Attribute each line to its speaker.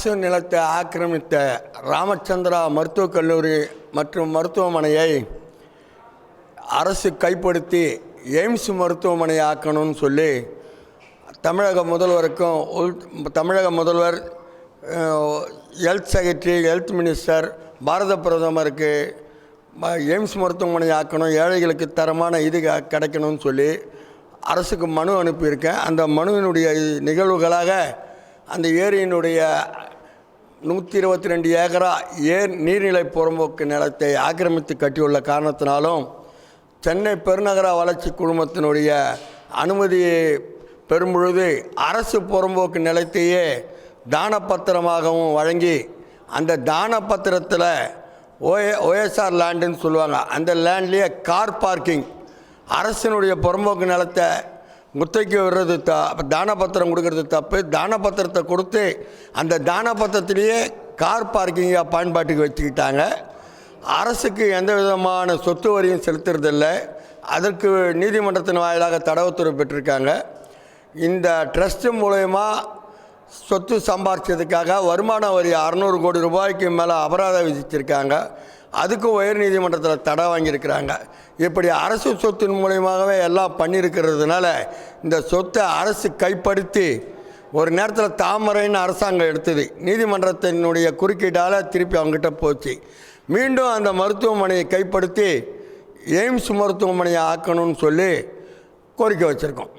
Speaker 1: அரசு நிலத்தை ஆக்கிரமித்த ராமச்சந்திரா மருத்துவக் கல்லூரி மற்றும் மருத்துவமனையை அரசு கைப்படுத்தி எய்ம்ஸ் மருத்துவமனை ஆக்கணும்னு சொல்லி தமிழக முதல்வர் ஹெல்த் செக்ரட்டரி ஹெல்த் மினிஸ்டர் பாரத பிரதமருக்கு எய்ம்ஸ் மருத்துவமனை ஆக்கணும், ஏழைகளுக்கு தரமான இது கிடைக்கணும்னு சொல்லி அரசுக்கு மனு அனுப்பியிருக்கேன். அந்த மனுவினுடைய நிகழ்வுகளாக அந்த ஏரியினுடைய 122 ஏக்கரா நீர்நிலை புறம்போக்கு நிலத்தை ஆக்கிரமித்து கட்டியுள்ள காரணத்தினாலும் சென்னை பெருநகர வளர்ச்சி குழுமத்தினுடைய அனுமதியை பெறும்பொழுது அரசு புறம்போக்கு நிலத்தையே தானப்பத்திரமாகவும் வழங்கி அந்த தானப்பத்திரத்தில் ஓஎஸ்ஆர் லேண்டுன்னு சொல்லுவாங்க, அந்த லேண்ட்லேயே கார் பார்க்கிங் அரசினுடைய புறம்போக்கு நிலத்தை குத்தைக்கு விடுறது தானப்பத்திரம் கொடுக்கறது தப்பு. தானப்பத்திரத்தை கொடுத்து அந்த தானப்பத்திரத்திலேயே கார் பார்க்கிங்காக பயன்பாட்டுக்கு வச்சுக்கிட்டாங்க. அரசுக்கு எந்த விதமான சொத்து வரியும் செலுத்துறதில்லை. அதற்கு நீதிமன்றத்தின் வாயிலாக தடை உத்தரவு பெற்றிருக்காங்க. இந்த ட்ரஸ்ட்டு மூலயமா சொத்து சம்பாதிச்சதுக்காக வருமான வரி 600 கோடி ரூபாய்க்கு மேலே அபராதம் விதிச்சிருக்காங்க. அதுக்கும் உயர் நீதிமன்றத்தில் தடை வாங்கியிருக்கிறாங்க. இப்படி அரசு சொத்தின் மூலயமாகவே எல்லாம் பண்ணியிருக்கிறதுனால இந்த சொத்தை அரசு கைப்படுத்தி ஒரு நேரத்தில் தாமரைன்னு அரசாங்கம் எடுத்தது, நீதிமன்றத்தினுடைய குறுக்கீட்டால் திருப்பி அவங்ககிட்ட போச்சு. மீண்டும் அந்த மருத்துவமனையை கைப்படுத்தி எய்ம்ஸ் மருத்துவமனையை ஆக்கணும்னு சொல்லி கோரிக்கை வச்சுருக்கோம்.